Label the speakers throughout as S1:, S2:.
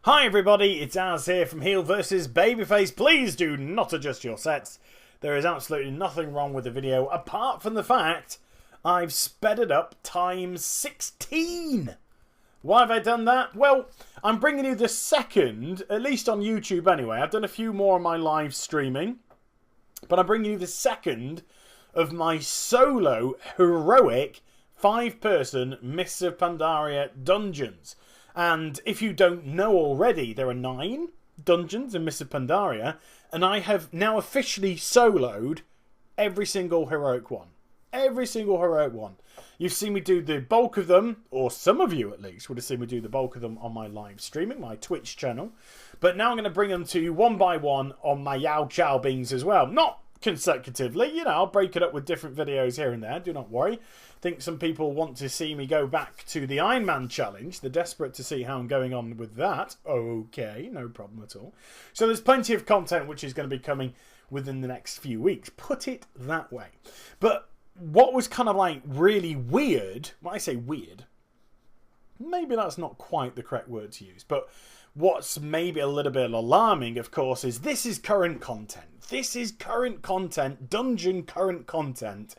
S1: Hi everybody, it's Az here from Heel vs Babyface. Please do not adjust your sets. There is absolutely nothing wrong with the video apart from the fact I've sped it up times 16. Why have I done that? Well, I'm bringing you the second, at least on YouTube anyway. I've done a few more on my live streaming, but I'm bringing you the second of my solo heroic 5-person Mists of Pandaria dungeons. And if you don't know already, there are 9 dungeons in Mists of Pandaria, and I have now officially soloed every single heroic one. Every single heroic one. You've seen me do the bulk of them, or some of you at least would have seen me do the bulk of them on my live streaming, my Twitch channel. But now I'm going to bring them to you one by one on my Yao Chow Bings as well. Not consecutively, you know, I'll break it up with different videos here and there, do not worry. I think some people want to see me go back to the Iron Man challenge. They're desperate to see how I'm going on with that. Okay, no problem at all. So there's plenty of content which is going to be coming within the next few weeks. Put it that way. But what was kind of like really weird, when I say weird, maybe that's not quite the correct word to use, but what's maybe a little bit alarming, of course, is this is current content. This is current content, dungeon current content.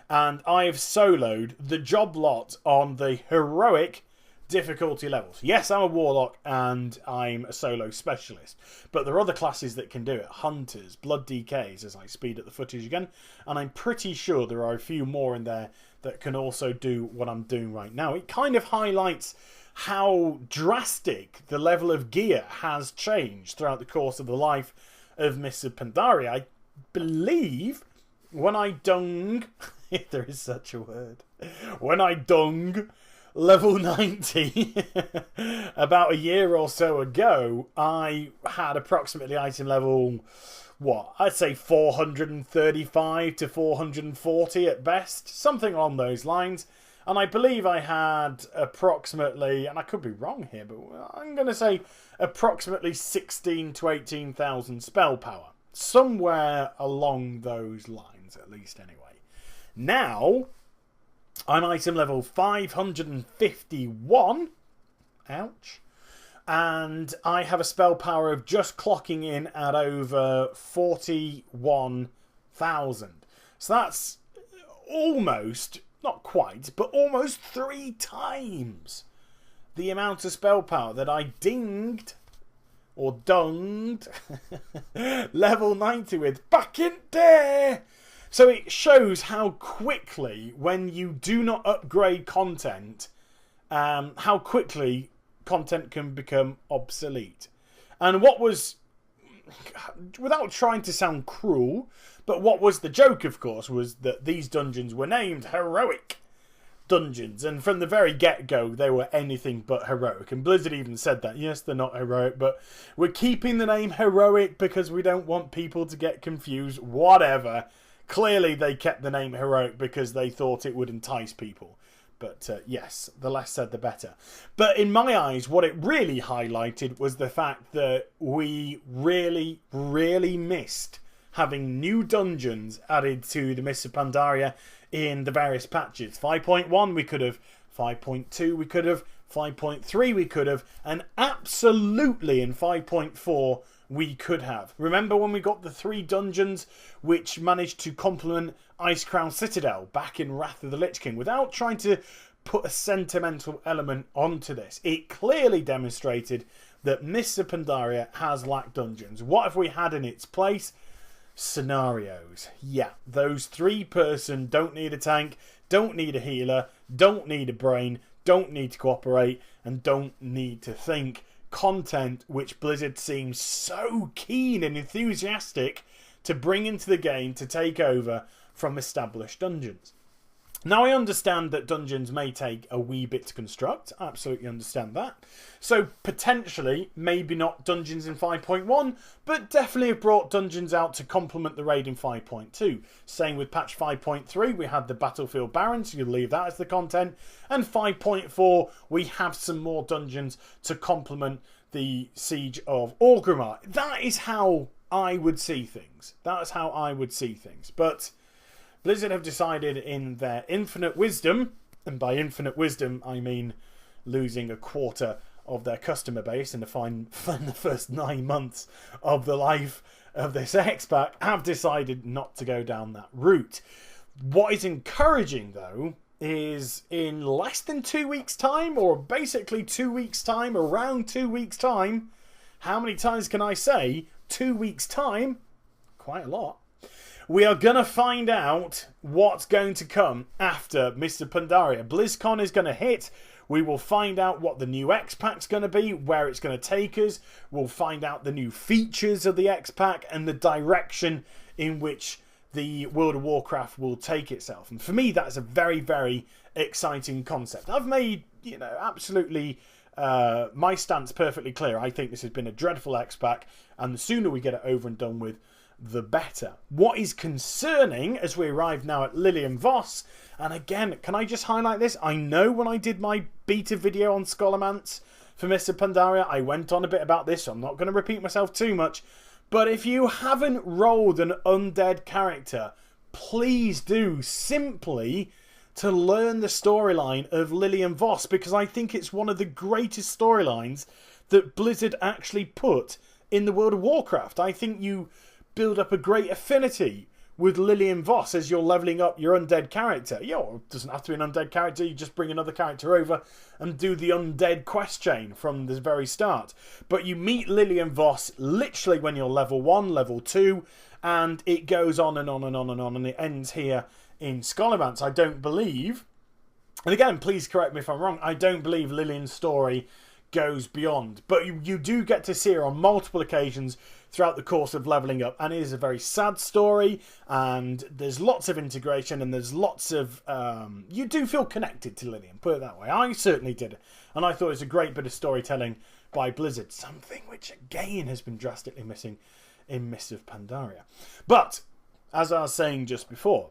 S1: And I've soloed the job lot on the heroic difficulty levels. Yes, I'm a warlock and I'm a solo specialist, but there are other classes that can do it. Hunters, blood DKs, as I speed up the footage again. And I'm pretty sure there are a few more in there that can also do what I'm doing right now. It kind of highlights how drastic the level of gear has changed throughout the course of the life of Mists of Pandaria. I believe when I dung, if there is such a word, when I dung level 90 about a year or so ago, I had approximately item level, what, I'd say 435 to 440 at best, something along those lines. And I believe I had approximately, and I could be wrong here, but I'm going to say approximately 16 to 18,000 spell power. Somewhere along those lines, at least anyway. Now, I'm item level 551. Ouch. And I have a spell power of just clocking in at over 41,000. So that's almost, not quite, but almost 3 times the amount of spell power that I dinged or dunged level 90 with back in there. So it shows how quickly, when you do not upgrade content, how quickly content can become obsolete. And what was, without trying to sound cruel, but what was the joke, of course, was that these dungeons were named heroic dungeons. And from the very get-go, they were anything but heroic. And Blizzard even said that. Yes, they're not heroic, but we're keeping the name heroic because we don't want people to get confused. Whatever. Clearly, they kept the name heroic because they thought it would entice people. But yes, the less said, the better. But in my eyes, what it really highlighted was the fact that we really, really missed having new dungeons added to the Mists of Pandaria in the various patches. 5.1 we could have, 5.2 we could have, 5.3 we could have, and absolutely in 5.4 we could have. Remember when we got the 3 dungeons which managed to complement Icecrown Citadel back in Wrath of the Lich King without trying to put a sentimental element onto this? It clearly demonstrated that Mists of Pandaria has lacked dungeons. What have we had in its place? Scenarios. Yeah, those 3-person don't need a tank, don't need a healer, don't need a brain, don't need to cooperate, and don't need to think content which Blizzard seems so keen and enthusiastic to bring into the game to take over from established dungeons. Now, I understand that dungeons may take a wee bit to construct. I absolutely understand that. So, potentially, maybe not dungeons in 5.1, but definitely have brought dungeons out to complement the raid in 5.2. Same with patch 5.3, we had the Battlefield Barons, so you'll leave that as the content. And 5.4, we have some more dungeons to complement the Siege of Orgrimmar. That is how I would see things. That is how I would see things. But Blizzard have decided in their infinite wisdom, and by infinite wisdom I mean losing a quarter of their customer base and to find the first 9 months of the life of this X-Pack have decided not to go down that route. What is encouraging, though, is in less than 2 weeks' time, or basically 2 weeks' time, around 2 weeks' time, how many times can I say 2 weeks' time? Quite a lot. We are going to find out what's going to come after Mr. Pandaria. BlizzCon is going to hit. We will find out what the new X-Pack's going to be, where it's going to take us. We'll find out the new features of the X-Pack and the direction in which the World of Warcraft will take itself. And for me, that's a very, very exciting concept. I've made, absolutely my stance perfectly clear. I think this has been a dreadful X-Pack, and the sooner we get it over and done with, the better. What is concerning as we arrive now at Lillian Voss, and again, can I just highlight this? I know when I did my beta video on Scholomance for Mr. Pandaria, I went on a bit about this, so I'm not going to repeat myself too much. But if you haven't rolled an undead character, please do, simply to learn the storyline of Lillian Voss, because I think it's one of the greatest storylines that Blizzard actually put in the World of Warcraft. I think you build up a great affinity with Lillian Voss as you're leveling up your undead character. It doesn't have to be an undead character, you just bring another character over and do the undead quest chain from the very start. But you meet Lillian Voss literally when you're level 1, level 2, and it goes on and on and on and on, and it ends here in Scholomance. I don't believe, and again, please correct me if I'm wrong, I don't believe Lillian's story goes beyond. But you do get to see her on multiple occasions throughout the course of leveling up, and it is a very sad story, and there's lots of integration, and there's lots of you do feel connected to Lillian, put it that way. I certainly did, and I thought it was a great bit of storytelling by Blizzard, something which again has been drastically missing in Mists of Pandaria. But as I was saying just before,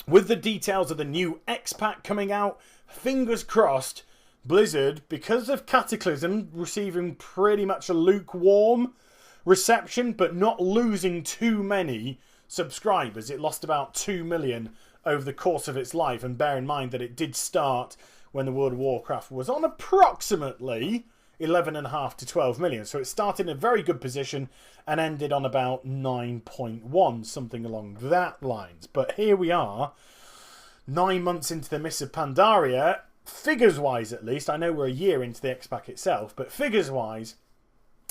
S1: with the details of the new X-Pack coming out, fingers crossed, Blizzard, because of Cataclysm receiving pretty much a lukewarm reception, but not losing too many subscribers. It lost about 2 million over the course of its life, and bear in mind that it did start when the World of Warcraft was on approximately 11.5 to 12 million. So it started in a very good position and ended on about 9.1, something along that lines. But here we are, 9 months into the Mists of Pandaria, figures-wise at least. I know we're a year into the X-Pack itself, but figures-wise,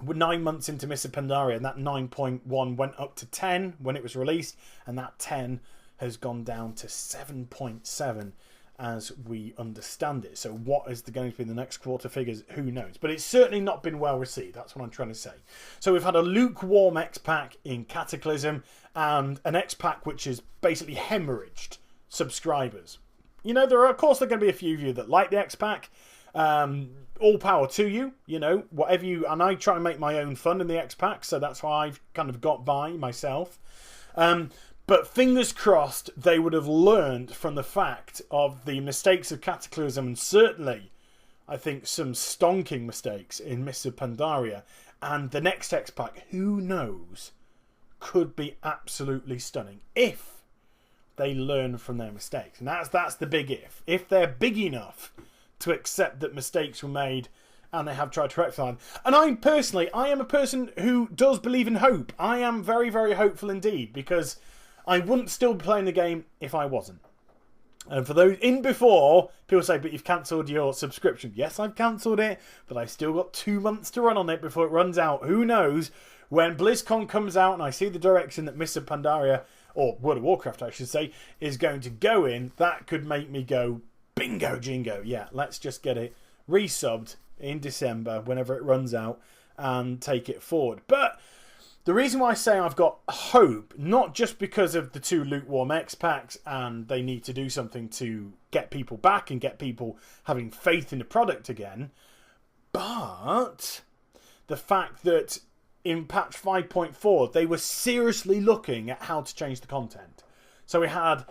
S1: we're 9 months into Mists of Pandaria, and that 9.1 went up to 10 when it was released, and that 10 has gone down to 7.7 as we understand it. So what is going to be the next quarter figures? Who knows? But it's certainly not been well received. That's what I'm trying to say. So we've had a lukewarm X-Pack in Cataclysm, and an X-Pack which is basically hemorrhaged subscribers. There are, of course, there are going to be a few of you that like the X-Pack. All power to you, whatever you, and I try and make my own fun in the X-Pack, so that's why I've kind of got by myself. But fingers crossed they would have learned from the fact of the mistakes of Cataclysm, and certainly, I think, some stonking mistakes in Mists of Pandaria, and the next X-Pack, who knows, could be absolutely stunning if they learn from their mistakes. And that's the big if. If they're big enough to accept that mistakes were made and they have tried to rectify them. And I am a person who does believe in hope. I am very, very hopeful indeed, because I wouldn't still be playing the game if I wasn't. And for those in before, people say, but you've cancelled your subscription. Yes, I've cancelled it, but I've still got 2 months to run on it before it runs out. Who knows? When BlizzCon comes out and I see the direction that Mists of Pandaria, or World of Warcraft I should say, is going to go in, that could make me go, bingo jingo, yeah, let's just get it resubbed in December whenever it runs out and take it forward. But the reason why I say I've got hope, not just because of the 2 lukewarm X-Packs and they need to do something to get people back and get people having faith in the product again, but the fact that in patch 5.4 they were seriously looking at how to change the content. So we had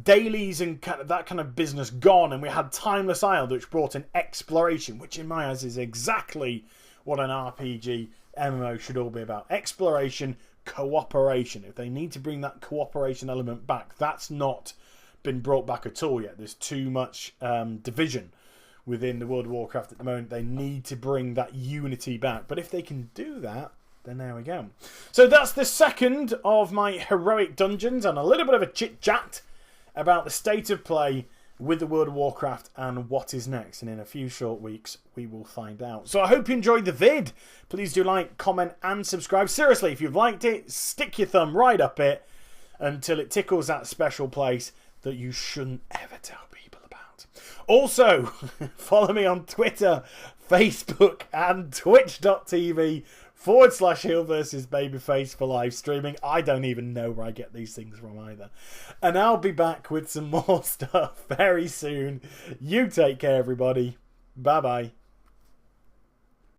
S1: dailies and that kind of business gone, and we had Timeless Isle, which brought in exploration, which in my eyes is exactly what an RPG MMO should all be about. Exploration, cooperation. If they need to bring that cooperation element back, that's not been brought back at all yet. There's too much division within the World of Warcraft at the moment. They need to bring that unity back. But if they can do that, then there we go. So that's the second of my heroic dungeons and a little bit of a chit-chat about the state of play with the World of Warcraft and what is next. And in a few short weeks, we will find out. So I hope you enjoyed the vid. Please do like, comment, and subscribe. Seriously, if you've liked it, stick your thumb right up it until it tickles that special place that you shouldn't ever tell people about. Also, follow me on Twitter, Facebook, and twitch.tv/Heal versus Babyface for live streaming. I don't even know where I get these things from either. And I'll be back with some more stuff very soon. You take care, everybody. Bye-bye.